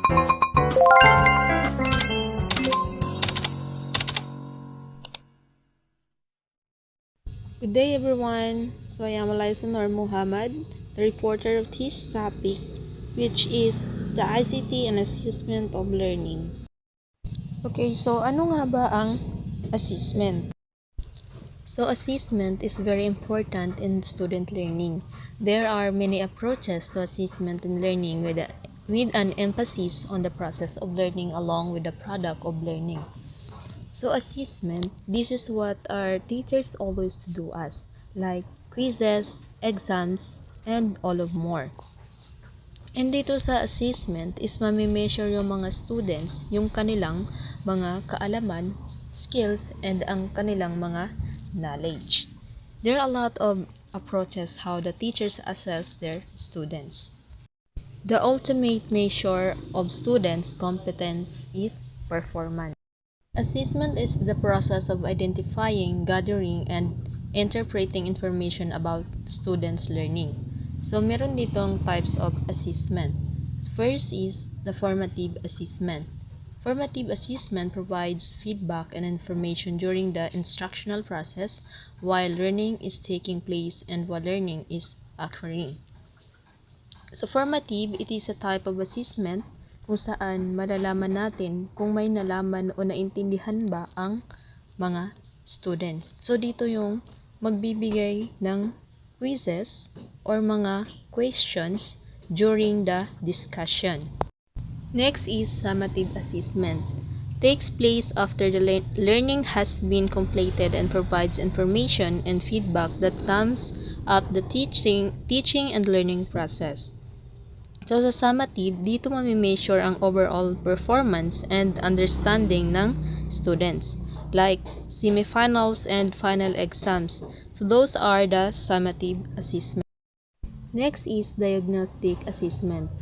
Good day everyone. So I am Eliza Nur Muhammad, the reporter of this topic, which is the ICT and assessment of learning. Okay, so ano nga ba ang assessment? So assessment is very important in student learning. There are many approaches to assessment and learning with an emphasis on the process of learning along with the product of learning. So assessment, this is what our teachers always do us, like quizzes, exams, and all of more. And dito sa assessment is mami-measure yung mga students, yung kanilang mga kaalaman, skills, and ang kanilang mga knowledge. There are a lot of approaches how the teachers assess their students. The ultimate measure of students' competence is performance. Assessment is the process of identifying, gathering, and interpreting information about students' learning. So, meron ditong types of assessment. First is the formative assessment. Formative assessment provides feedback and information during the instructional process while learning is taking place and while learning is occurring. So, formative, it is a type of assessment kung saan malalaman natin kung may nalaman o naintindihan ba ang mga students. So, dito yung magbibigay ng quizzes or mga questions during the discussion. Next is summative assessment. Takes place after the learning has been completed and provides information and feedback that sums up the teaching and learning process. So sa summative, dito mami-measure ang overall performance and understanding ng students, like semifinals and final exams. So those are the summative assessment. Next is diagnostic assessment.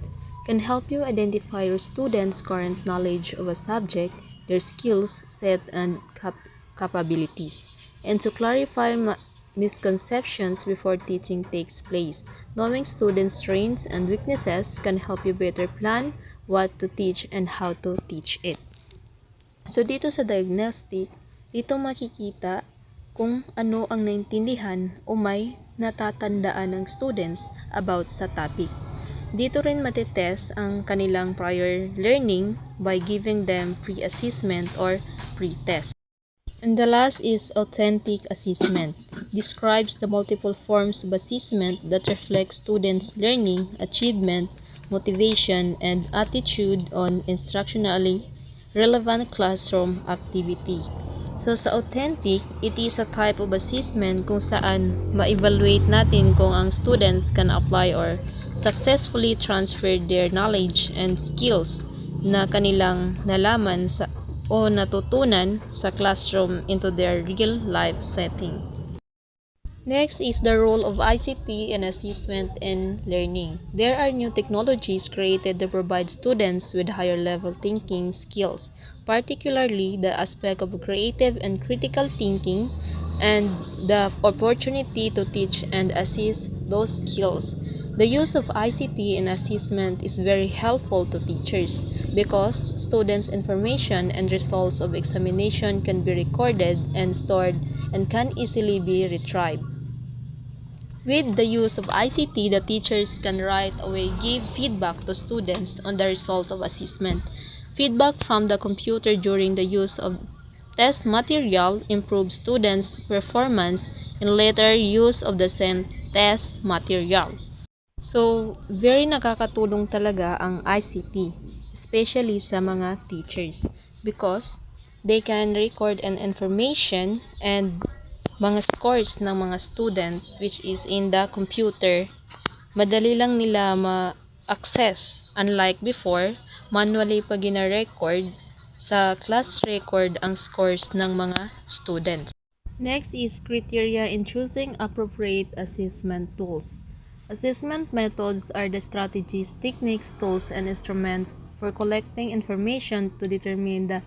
Can help you identify your students' current knowledge of a subject, their skills set and capabilities, and to clarify misconceptions before teaching takes place. Knowing students' strengths and weaknesses can help you better plan what to teach and how to teach it. So dito sa diagnostic, dito makikita kung ano ang naintindihan o may natatandaan ng students about sa topic. Dito rin matitest ang kanilang prior learning by giving them pre-assessment or pre-test. And the last is authentic assessment. Describes the multiple forms of assessment that reflect students' learning, achievement, motivation, and attitude on instructionally relevant classroom activity. So sa authentic, it is a type of assessment kung saan ma-evaluate natin kung ang students can apply or successfully transfer their knowledge and skills na kanilang nalaman o natutunan sa classroom into their real life setting. Next is the role of ICT in assessment and learning. There are new technologies created to provide students with higher level thinking skills, particularly the aspect of creative and critical thinking and the opportunity to teach and assess those skills. The use of ICT in assessment is very helpful to teachers because students' information and results of examination can be recorded and stored and can easily be retrieved. With the use of ICT, the teachers can right away give feedback to students on the result of assessment. Feedback from the computer during the use of test material improves students' performance in later use of the same test material. So, very nakakatulong talaga ang ICT, especially sa mga teachers, because they can record an information and mga scores ng mga student which is in the computer. Madali lang nila ma-access. Unlike before, manually pa gina-record sa class record ang scores ng mga students. Next is criteria in choosing appropriate assessment tools. Assessment methods are the strategies, techniques, tools, and instruments for collecting information to determine the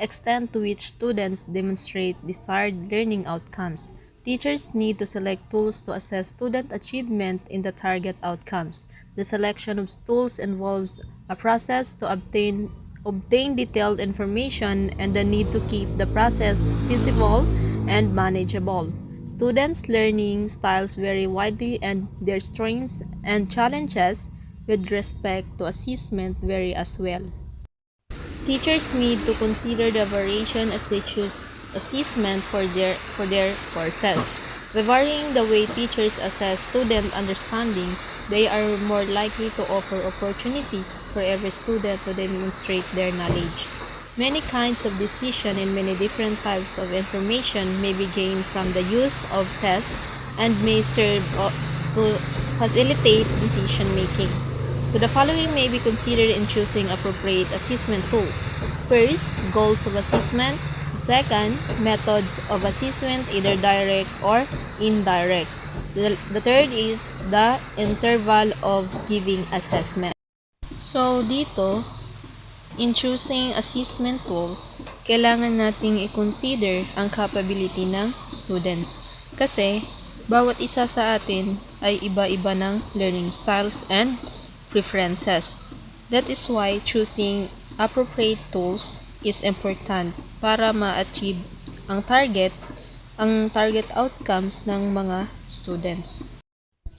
extent to which students demonstrate desired learning outcomes. Teachers need to select tools to assess student achievement in the target outcomes. The selection of tools involves a process to obtain detailed information and the need to keep the process feasible and manageable. Students' learning styles vary widely and their strengths and challenges with respect to assessment vary as well. Teachers need to consider the variation as they choose assessment for their courses. By varying the way teachers assess student understanding, they are more likely to offer opportunities for every student to demonstrate their knowledge. Many kinds of decision and many different types of information may be gained from the use of tests and may serve to facilitate decision making. So the following may be considered in choosing appropriate assessment tools. First, goals of assessment. Second, methods of assessment, either direct or indirect. The third is the interval of giving assessment. So dito, in choosing assessment tools, kailangan nating i-consider ang capability ng students. Kasi, bawat isa sa atin ay iba-iba ng learning styles and preferences. That is why choosing appropriate tools is important para ma-achieve ang target outcomes ng mga students.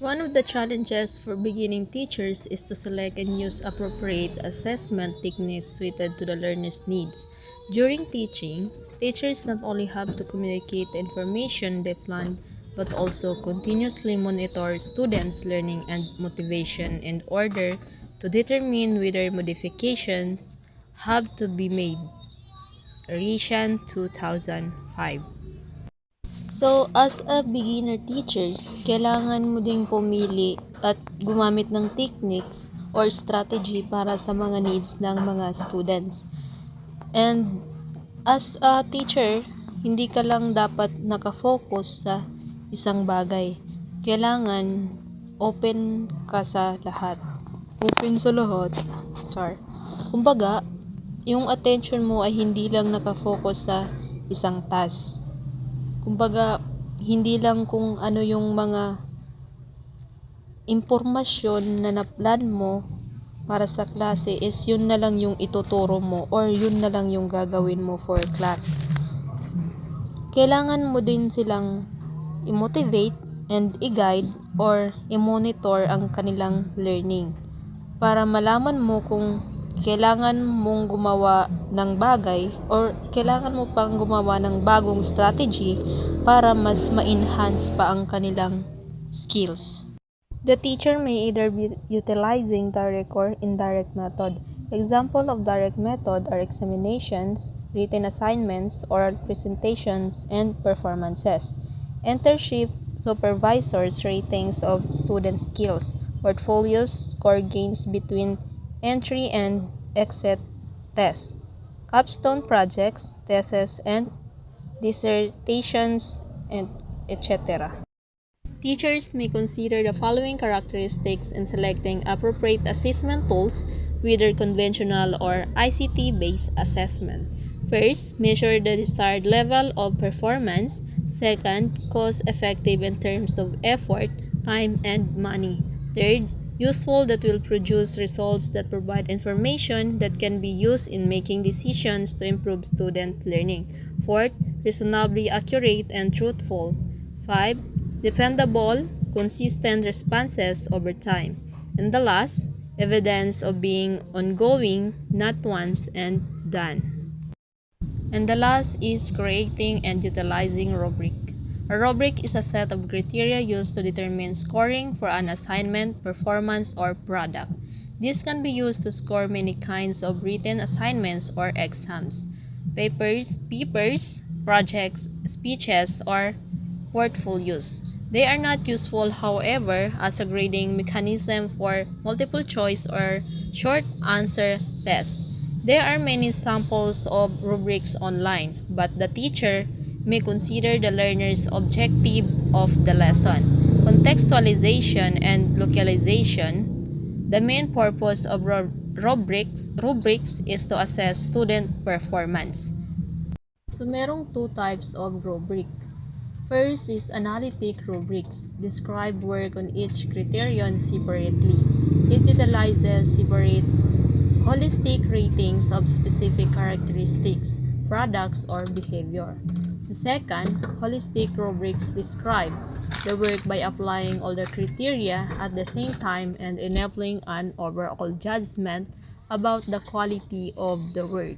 One of the challenges for beginning teachers is to select and use appropriate assessment techniques suited to the learner's needs. During teaching, teachers not only have to communicate the information they plan, but also continuously monitor students' learning and motivation in order to determine whether modifications have to be made. Rishon 2005. So, as a beginner teachers, kailangan mo ding pumili at gumamit ng techniques or strategy para sa mga needs ng mga students. And as a teacher, hindi ka lang dapat nakafocus sa isang bagay. Kailangan open ka sa lahat. Open sa lahat. Char. Kumbaga, yung attention mo ay hindi lang nakafocus sa isang task. Kumbaga, hindi lang kung ano yung mga impormasyon na naplan mo para sa klase is yun na lang yung ituturo mo or yun na lang yung gagawin mo for class. Kailangan mo din silang i-motivate and i-guide or i-monitor ang kanilang learning para malaman mo kung kailangan mong gumawa ng bagay or kailangan mo pang gumawa ng bagong strategy para mas ma-enhance pa ang kanilang skills. The teacher may either be utilizing direct or indirect method. Example of direct method are examinations, written assignments, oral presentations, and performances. Internship supervisors ratings of student skills, portfolios, score gains between entry and exit tests, capstone projects, theses, and dissertations, and etc. Teachers may consider the following characteristics in selecting appropriate assessment tools, whether conventional or ICT-based assessment. First, measure the desired level of performance. Second, cost-effective in terms of effort, time, and money. Third, useful that will produce results that provide information that can be used in making decisions to improve student learning. Fourth, reasonably accurate and truthful. 5. Dependable, consistent responses over time. And the last, evidence of being ongoing, not once and done. And the last is creating and utilizing rubric. A rubric is a set of criteria used to determine scoring for an assignment, performance, or product. This can be used to score many kinds of written assignments or exams, papers, projects, speeches, or portfolios. They are not useful, however, as a grading mechanism for multiple choice or short answer tests. There are many samples of rubrics online, but the teacher may consider the learner's objective of the lesson, contextualization, and localization. The main purpose of rubrics is to assess student performance. So, merong two types of rubric. First is analytic rubrics. Describe work on each criterion separately. It utilizes separate holistic ratings of specific characteristics, products, or behavior. The second, holistic rubrics describe the work by applying all the criteria at the same time and enabling an overall judgment about the quality of the work.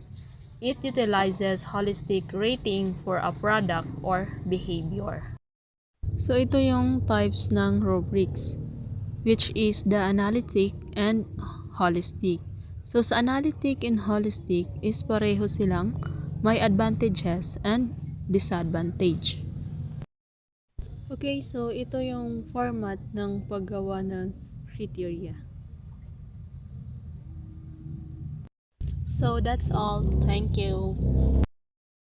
It utilizes holistic rating for a product or behavior. So ito yung types ng rubrics, which is the analytic and holistic. So sa analytic and holistic is pareho silang may advantages and disadvantage. Okay, so ito yung format ng paggawa ng criteria. So that's all. Thank you.